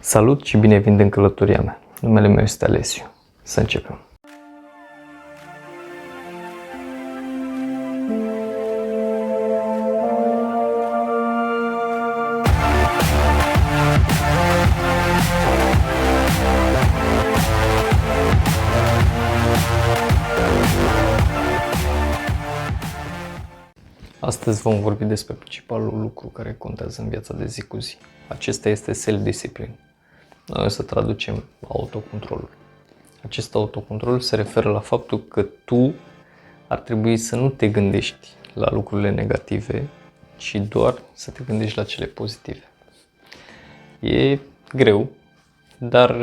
Salut și bine venit în călătoria mea. Numele meu este Alesiu. Să începem. Astăzi vom vorbi despre principalul lucru care contează în viața de zi cu zi. Acesta este self-discipline. Noi o să traducem autocontrolul. Acest autocontrol se referă la faptul că tu ar trebui să nu te gândești la lucrurile negative, ci doar să te gândești la cele pozitive. E greu, dar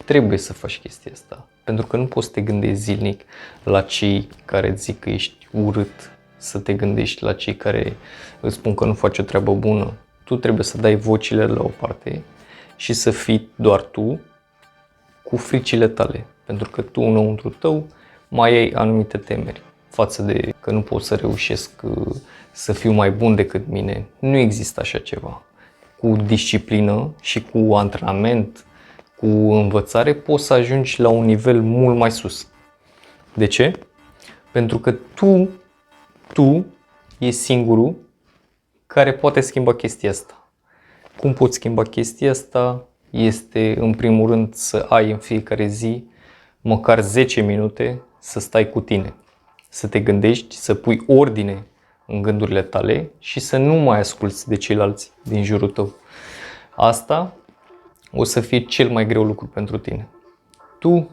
trebuie să faci chestia asta. Pentru că nu poți să te gândești zilnic la cei care îți zic că ești urât, să te gândești la cei care îți spun că nu faci o treabă bună. Tu trebuie să dai vocile la o parte și să fii doar tu cu fricile tale. Pentru că tu înăuntru tău mai ai anumite temeri față de că nu pot să reușesc să fiu mai bun decât mine. Nu există așa ceva. Cu disciplină și cu antrenament, cu învățare poți să ajungi la un nivel mult mai sus. De ce? Pentru că tu ești singurul care poate schimba chestia asta. Cum poți schimba chestia asta? Este în primul rând să ai în fiecare zi măcar 10 minute să stai cu tine. Să te gândești, să pui ordine în gândurile tale și să nu mai asculți de ceilalți din jurul tău. Asta o să fie cel mai greu lucru pentru tine. Tu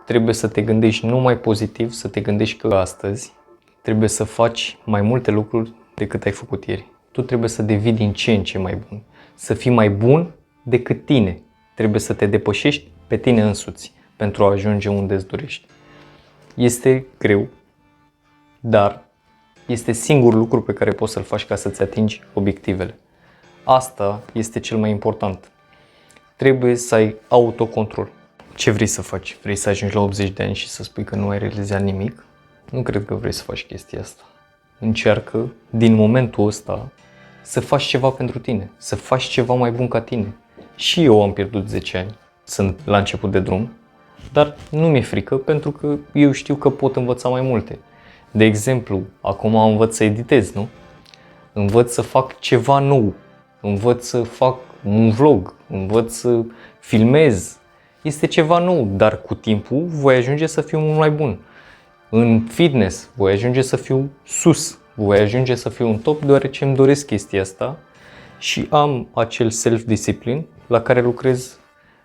trebuie să te gândești numai pozitiv, să te gândești că astăzi trebuie să faci mai multe lucruri decât ai făcut ieri. Tu trebuie să devii din ce în ce mai bun. Să fii mai bun decât tine. Trebuie să te depășești pe tine însuți pentru a ajunge unde îți dorești. Este greu, dar este singurul lucru pe care poți să-l faci ca să-ți atingi obiectivele. Asta este cel mai important. Trebuie să ai autocontrol. Ce vrei să faci? Vrei să ajungi la 80 de ani și să spui că nu ai realizat nimic? Nu cred că vrei să faci chestia asta. Încearcă din momentul ăsta să faci ceva pentru tine, să faci ceva mai bun ca tine. Și eu am pierdut 10 ani, sunt la început de drum, dar nu mi-e frică pentru că eu știu că pot învăța mai multe. De exemplu, acum învăț să editez, nu? Învăț să fac ceva nou, învăț să fac un vlog, învăț să filmez. Este ceva nou, dar cu timpul voi ajunge să fiu mult mai bun. În fitness voi ajunge să fiu sus, voi ajunge să fiu în top deoarece îmi doresc chestia asta și am acel self-discipline la care lucrez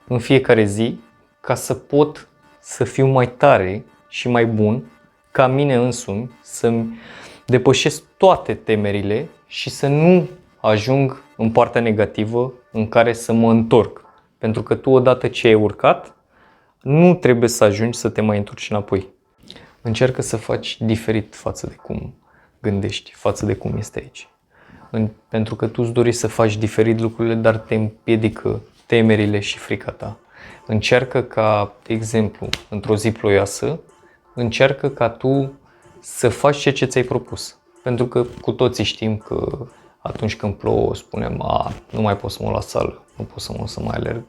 în fiecare zi ca să pot să fiu mai tare și mai bun ca mine însumi, să-mi depășesc toate temerile și să nu ajung în partea negativă în care să mă întorc. Pentru că tu odată ce ai urcat, nu trebuie să ajungi să te mai întorci înapoi. Încearcă să faci diferit față de cum gândești, față de cum este aici. Pentru că tu îți dorești să faci diferit lucrurile, dar te împiedică temerile și frica ta. Încearcă ca, de exemplu, într-o zi ploioasă, încearcă ca tu să faci ceea ce ți-ai propus. Pentru că cu toții știm că atunci când plouă spunem, nu mai pot să mă la sală, nu pot să mai alerg.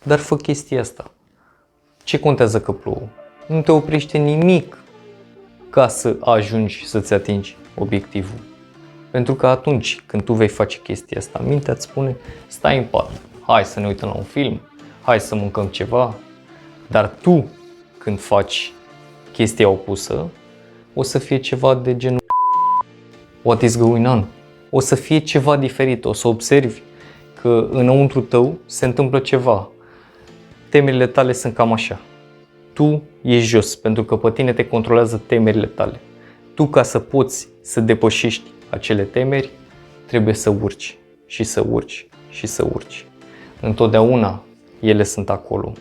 Dar fă chestia asta. Ce contează că plouă? Nu te oprește nimic ca să ajungi să-ți atingi obiectivul. Pentru că atunci când tu vei face chestia asta, mintea îți spune, stai în pat, hai să ne uităm la un film, hai să mâncăm ceva. Dar tu, când faci chestia opusă, o să fie ceva de genul what is going on? O să fie ceva diferit, o să observi că înăuntru tău se întâmplă ceva. Temerile tale sunt cam așa. Tu ești jos pentru că pe tine te controlează temerile tale. Tu, ca să poți să depășești acele temeri, trebuie să urci și să urci și să urci. Întotdeauna ele sunt acolo.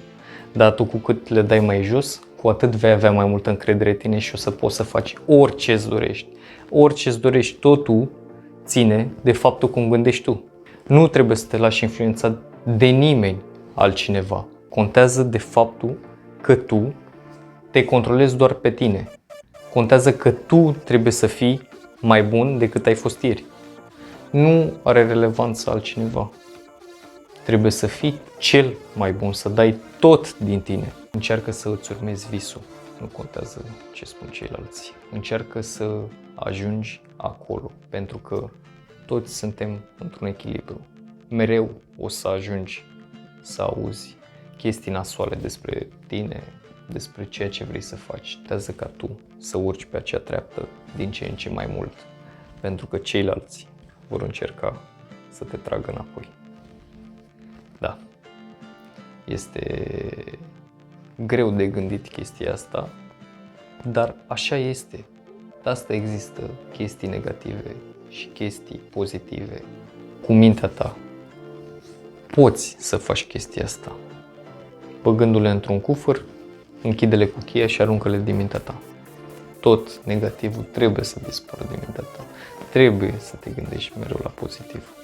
Dar tu, cu cât le dai mai jos, cu atât vei avea mai multă încredere în tine și o să poți să faci orice îți dorești. Orice îți dorești, totul ține de faptul cum gândești tu. Nu trebuie să te lași influențat de nimeni altcineva. Contează de faptul că tu te controlezi doar pe tine. Contează că tu trebuie să fii mai bun decât ai fost ieri. Nu are relevanță altcineva. Trebuie să fii cel mai bun, să dai tot din tine. Încearcă să îți urmezi visul. Nu contează ce spun ceilalți. Încearcă să ajungi acolo, pentru că toți suntem într-un echilibru. Mereu o să ajungi să auzi chestii nasoale despre tine, despre ceea ce vrei să faci. Contează ca tu să urci pe acea treaptă din ce în ce mai mult, pentru că ceilalți vor încerca să te tragă înapoi. Da, este greu de gândit chestia asta, dar așa este. De asta există chestii negative și chestii pozitive. Cu mintea ta poți să faci chestia asta. Băgându-le într-un cufăr, închide-le cu cheia și aruncă-le din mintea ta. Tot negativul trebuie să dispară din mintea ta. Trebuie să te gândești mereu la pozitiv.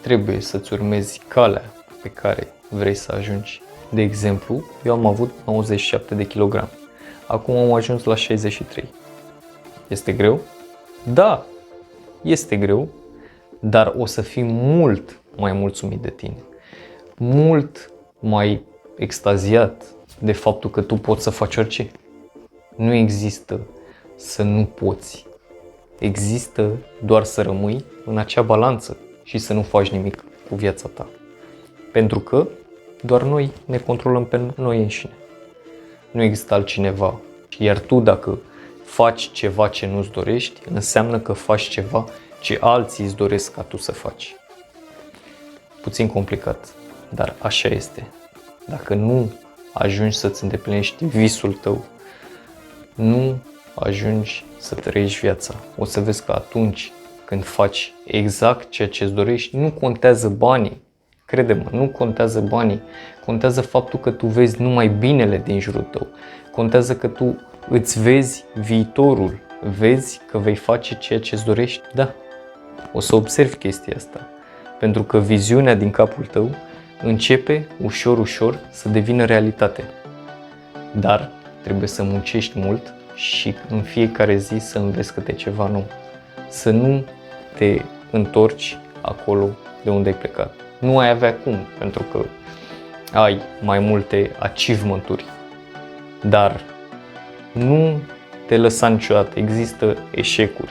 Trebuie să-ți urmezi calea pe care vrei să ajungi. De exemplu, eu am avut 97 de kilograme. Acum am ajuns la 63. Este greu? Da, este greu, dar o să fii mult mai mulțumit de tine. Mult mai extaziat de faptul că tu poți să faci orice. Nu există să nu poți. Există doar să rămâi în acea balanță și să nu faci nimic cu viața ta. Pentru că doar noi ne controlăm pe noi înșine. Nu există altcineva. Iar tu, dacă faci ceva ce nu-ți dorești, înseamnă că faci ceva ce alții îți doresc ca tu să faci. Puțin complicat, dar așa este. Dacă nu ajungi să-ți îndeplinești visul tău, nu ajungi să trăiești viața. O să vezi că atunci când faci exact ceea ce îți dorești, nu contează banii. Crede-mă, nu contează banii. Contează faptul că tu vezi numai binele din jurul tău. Contează că tu îți vezi viitorul. Vezi că vei face ceea ce îți dorești. Da, o să observi chestia asta. Pentru că viziunea din capul tău începe ușor, ușor să devină realitate. Dar trebuie să muncești mult și în fiecare zi să înveți câte ceva nou. Să nu te întorci acolo de unde ai plecat. Nu ai avea cum, pentru că ai mai multe achievement-uri. Dar nu te lăsa niciodată. Există eșecuri.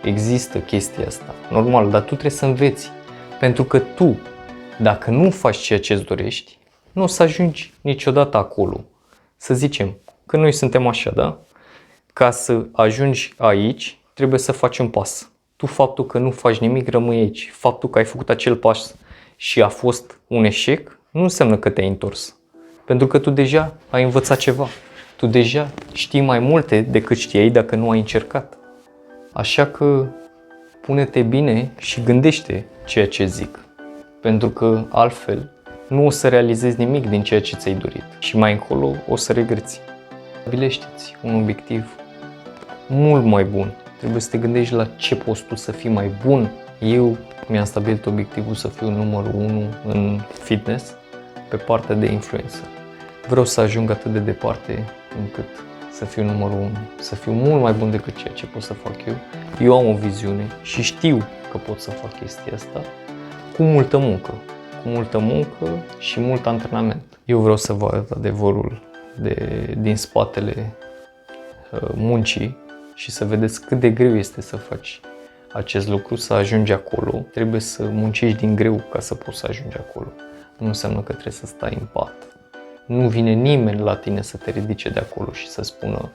Există chestia asta. Normal, dar tu trebuie să înveți. Pentru că tu, dacă nu faci ceea ce îți dorești, nu o să ajungi niciodată acolo. Să zicem că noi suntem așa, da? Ca să ajungi aici, trebuie să faci un pas. Tu, faptul că nu faci nimic, rămâi aici. Faptul că ai făcut acel pas și a fost un eșec, nu înseamnă că te-ai întors. Pentru că tu deja ai învățat ceva. Tu deja știi mai multe decât știai dacă nu ai încercat. Așa că pune-te bine și gândește ceea ce zic. Pentru că altfel nu o să realizezi nimic din ceea ce ți-ai dorit. Și mai încolo o să regreți. Stabilește-ți un obiectiv mult mai bun. Trebuie să te gândești la ce poți tu să fii mai bun. Eu mi-am stabilit obiectivul să fiu numărul 1 în fitness pe partea de influencer. Vreau să ajung atât de departe încât să fiu numărul 1, să fiu mult mai bun decât ceea ce pot să fac eu. Eu am o viziune și știu că pot să fac chestia asta cu multă muncă. Cu multă muncă și mult antrenament. Eu vreau să văd adevărul din spatele muncii și să vedeți cât de greu este să faci acest lucru, să ajungi acolo. Trebuie să muncești din greu ca să poți să ajungi acolo. Nu înseamnă că trebuie să stai în pat. Nu vine nimeni la tine să te ridice de acolo și să spună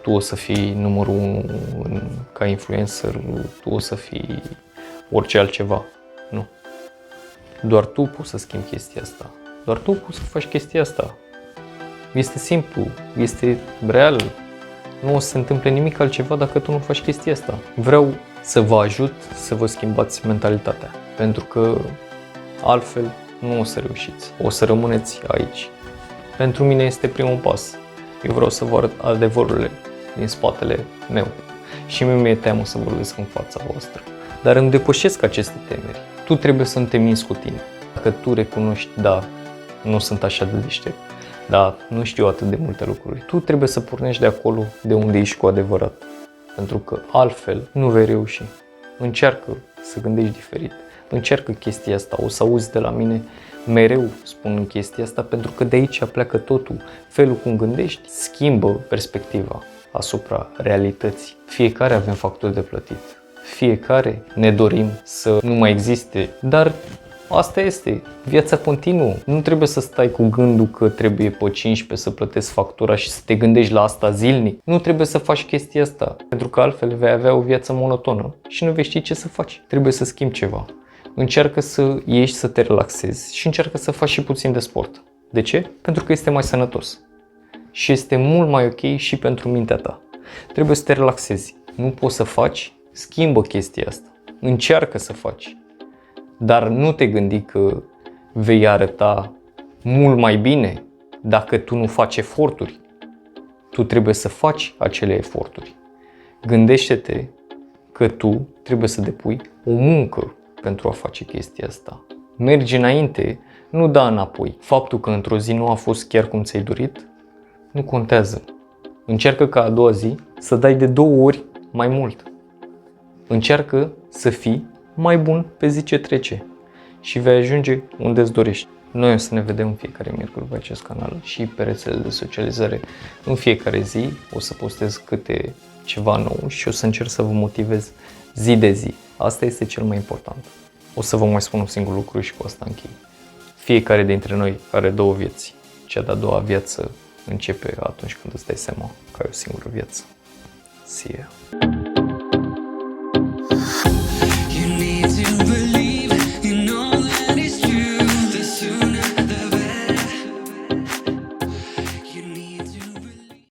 tu o să fii numărul 1 ca influencer, tu o să fii orice altceva. Nu. Doar tu poți să schimbi chestia asta. Doar tu poți să faci chestia asta. Este simplu, este real. Nu o să se întâmple nimic altceva dacă tu nu faci chestia asta. Vreau să vă ajut să vă schimbați mentalitatea. Pentru că altfel nu o să reușiți. O să rămâneți aici. Pentru mine este primul pas. Eu vreau să vă arăt adevărurile din spatele meu. Și mie mi-e teamă să vorbesc în fața voastră. Dar îmi depășesc aceste temeri. Tu trebuie să nu te minți cu tine. Dacă tu recunoști, da, nu sunt așa de deștept, da, nu știu atât de multe lucruri, tu trebuie să pornești de acolo de unde ești cu adevărat. Pentru că altfel nu vei reuși. Încearcă să gândești diferit. Încearcă chestia asta, o să auzi de la mine mereu spun chestia asta, pentru că de aici pleacă totul. Felul cum gândești schimbă perspectiva asupra realității. Fiecare avem facturi de plătit. Fiecare ne dorim să nu mai existe, dar asta este, viața continuă. Nu trebuie să stai cu gândul că trebuie pe 15 să plătesc factura și să te gândești la asta zilnic. Nu trebuie să faci chestia asta, pentru că altfel vei avea o viață monotonă și nu vei ști ce să faci. Trebuie să schimbi ceva. Încearcă să ieși, să te relaxezi și încearcă să faci și puțin de sport. De ce? Pentru că este mai sănătos. Și este mult mai ok și pentru mintea ta. Trebuie să te relaxezi. Nu poți să faci, schimbă chestia asta. Încearcă să faci. Dar nu te gândi că vei arăta mult mai bine dacă tu nu faci eforturi. Tu trebuie să faci acele eforturi. Gândește-te că tu trebuie să depui o muncă pentru a face chestia asta. Mergi înainte, nu da înapoi. Faptul că într-o zi nu a fost chiar cum ți-ai dorit, nu contează. Încearcă ca a doua zi să dai de 2 ori mai mult. Încearcă să fii mai bun pe zi ce trece și vei ajunge unde îți dorești. Noi o să ne vedem în fiecare miercuri pe acest canal și pe rețelele de socializare. În fiecare zi o să postez câte ceva nou și o să încerc să vă motivez zi de zi. Asta este cel mai important. O să vă mai spun un singur lucru și cu asta închei. Fiecare dintre noi are 2 vieți. Cea de-a doua viață începe atunci când îți dai seama că ai o singură viață. See ya.